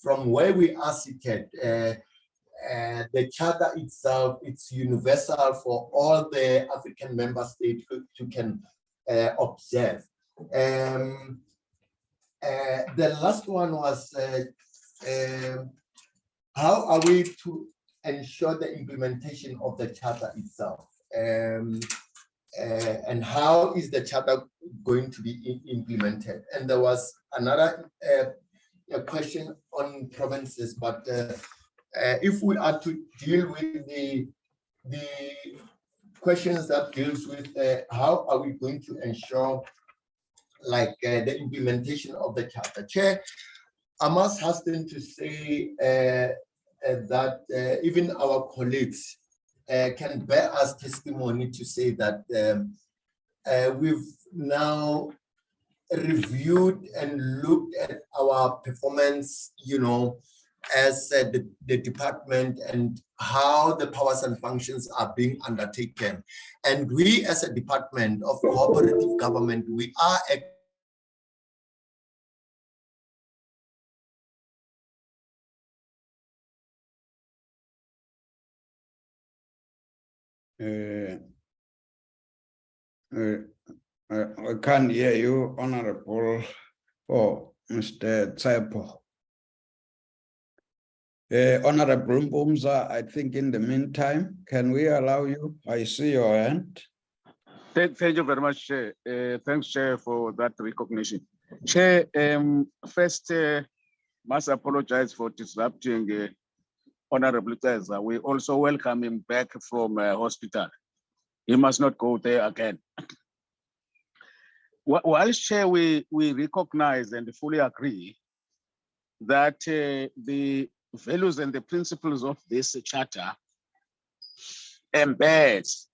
from where we are seated, the charter itself, it's universal for all the African member states to can observe. The last one was how are we to ensure the implementation of the charter itself? And how is the charter going to be implemented? And there was another a question on provinces, but if we are to deal with the questions that deals with how are we going to ensure like the implementation of the charter. Chair, I must hasten to say that even our colleagues can bear us testimony to say that we've now reviewed and looked at our performance, as the department and how the powers and functions are being undertaken. And we as a department of cooperative government, we are I can't hear you, Honorable, Mr. Tsepo. Honorable Mbumza, I think in the meantime, can we allow you? I see your hand. Thank you very much, Chair. Thanks, Chair, for that recognition. Chair, first, must apologize for disrupting Honorable Teza. We also welcome him back from hospital. He must not go there again. While, Chair, we recognize and fully agree that the values and the principles of this charter embeds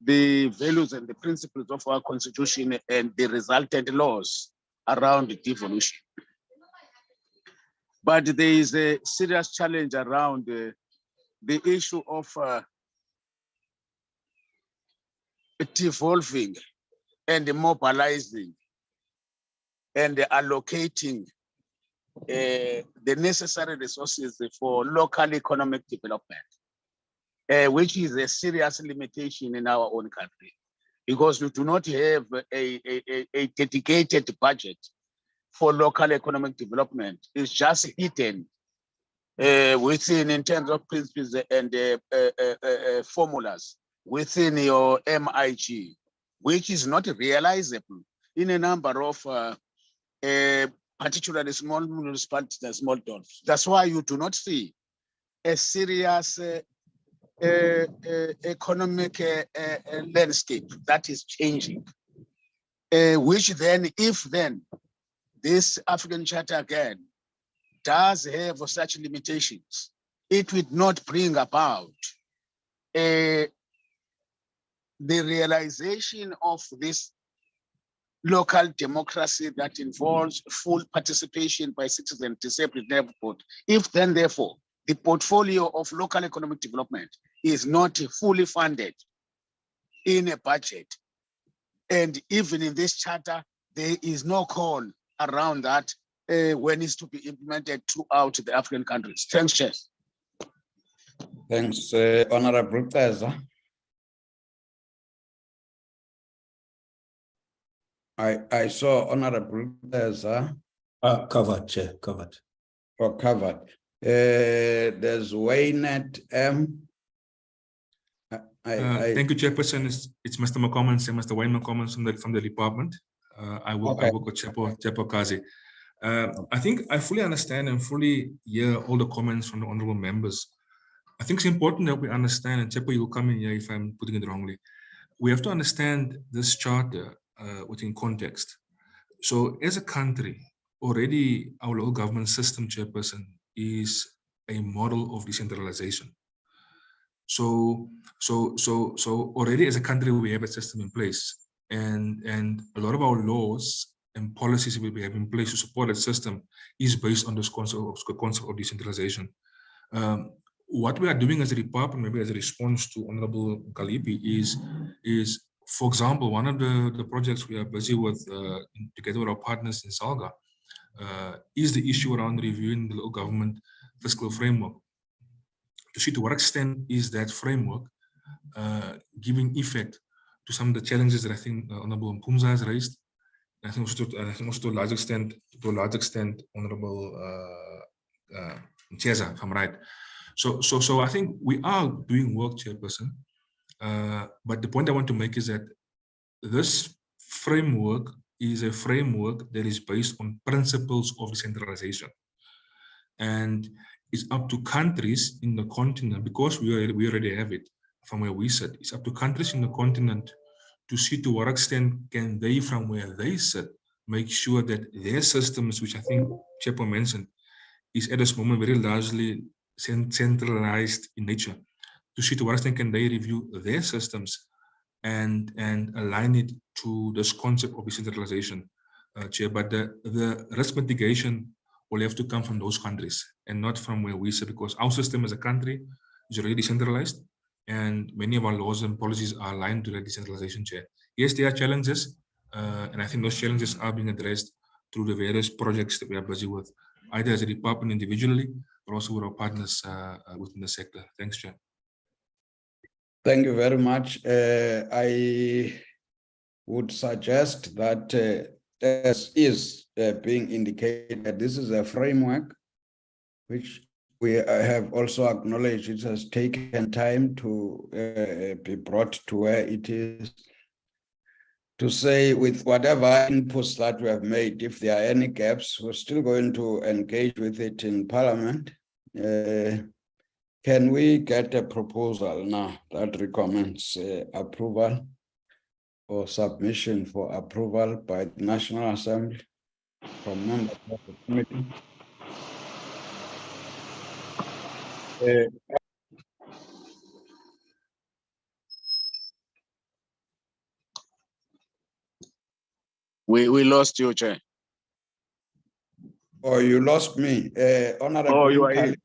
the values and the principles of our constitution and the resultant laws around devolution. But there is a serious challenge around the issue of devolving and mobilizing and allocating the necessary resources for local economic development, which is a serious limitation in our own country, because we do not have a dedicated budget for local economic development. It's just hidden within, in terms of principles and formulas within your MIG, which is not realizable in a number of particularly small municipalities and small towns. That's why you do not see a serious economic landscape that is changing, which then, if then this African Charter again does have such limitations, it would not bring about the realization of this local democracy that involves full participation by citizens, disabled neighborhood. If then, therefore, the portfolio of local economic development is not fully funded in a budget, and even in this charter, there is no call around that when it's to be implemented throughout the African countries. Thanks, Chair. Thanks, Honorable Teza. I saw Honorable Teza. Covered, Chair, covered. Oh, covered. There's Waynet M. Thank you, Chairperson. It's Mr. McCommons and Mr. Wayne McCommons from the department. I work with Chepo Kazi. I think I fully understand and fully hear all the comments from the honorable members. I think it's important that we understand, and Chepo, you will come in here if I'm putting it wrongly. We have to understand this charter within context. So as a country, already our local government system, Chairperson, is a model of decentralization. So already as a country, we have a system in place, and a lot of our laws and policies we have in place to support that system is based on this concept of decentralization. What we are doing as a department, maybe as a response to Honorable Kalipi, is for example, one of the projects we are busy with together with our partners in Salga is the issue around reviewing the local government fiscal framework. To see to what extent is that framework giving effect to some of the challenges that I think Honorable Mpumza has raised. I think also to a large extent, Honorable Cheza, if I'm right. So I think we are doing work, Chairperson. But the point I want to make is that this framework is a framework that is based on principles of decentralization. And it's up to countries in the continent, because we already have it from where we sit. It's up to countries in the continent to see to what extent can they, from where they sit, make sure that their systems, which I think Chepo mentioned, is at this moment very largely centralized in nature. To see to what extent can they review their systems and align it to this concept of decentralization, Chair. But the risk mitigation will have to come from those countries and not from where we sit, because our system as a country is already decentralized and many of our laws and policies are aligned to that decentralization, Chair. Yes, there are challenges, and I think those challenges are being addressed through the various projects that we are busy with, either as a department individually, but also with our partners within the sector. Thanks, Chair. Thank you very much. I would suggest that as is being indicated, this is a framework which we have also acknowledged it has taken time to be brought to where it is. To say, with whatever inputs that we have made, if there are any gaps, we're still going to engage with it in Parliament. Can we get a proposal now that recommends approval or submission for approval by the National Assembly from members of the committee? We lost you, Chair. Oh, you lost me. Honorable Oh, you are here.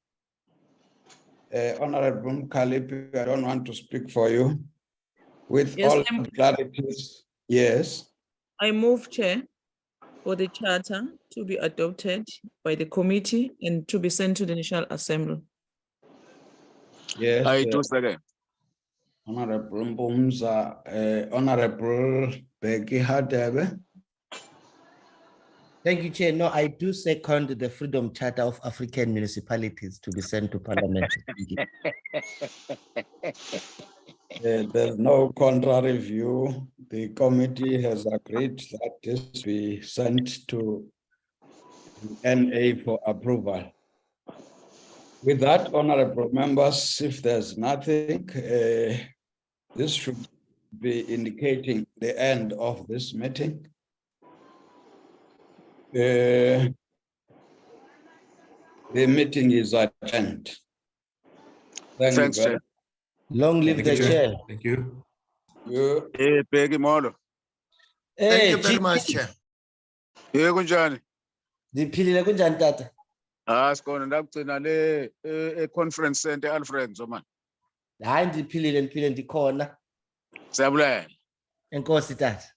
Honorable Mkalipi, I don't want to speak for you. With Yes, all clarities, yes. I move, Chair, for the charter to be adopted by the committee and to be sent to the National Assembly. Yes, I do second. Honorable Mbumza, Honorable Becky Hadebe. Thank you, Chair. No, I do second the Freedom Charter of African Municipalities to be sent to Parliament. There's no contrary view. The committee has agreed that this be sent to NA for approval. With that, honorable members, if there's nothing, this should be indicating the end of this meeting. The meeting is adjourned. Thank Thanks, you very Chair. Long live the Chair. Thank you. much. Hey, Peggy Molo. Thank Hey, you very Chief, much, Chair. Hey, kunjani? ndiphilile kunjani tata? Sikhona ndakugcina le conference center Alfred Zoman. Hayi ndiphilile ndikhona. Siyabulela. Enkosi tata.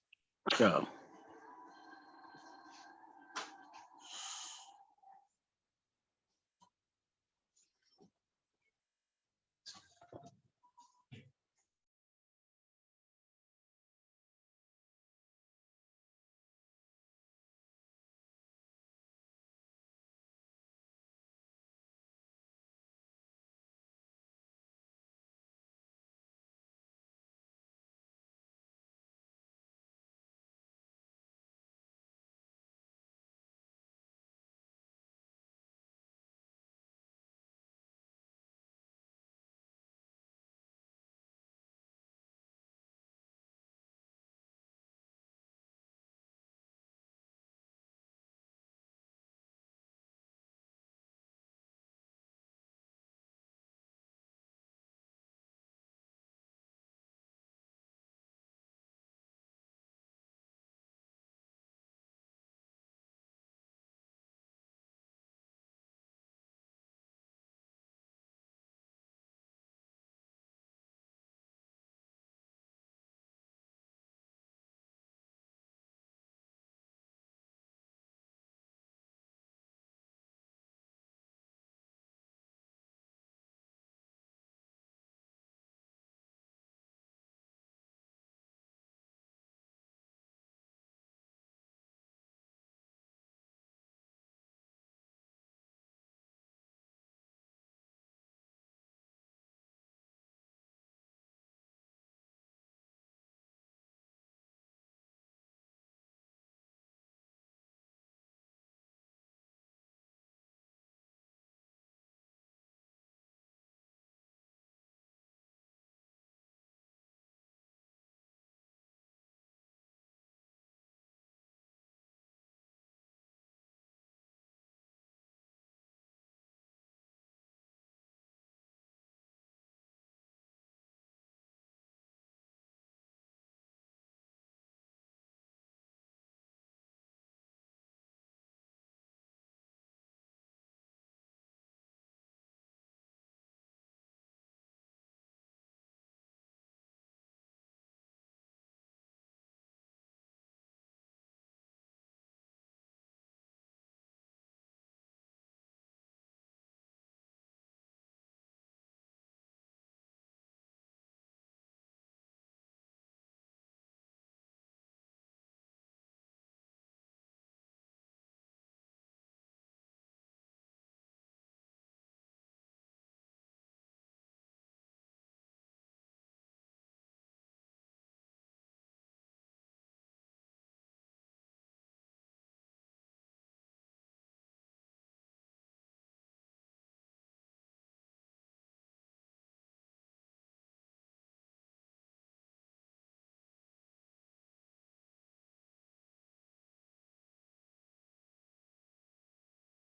Ciao.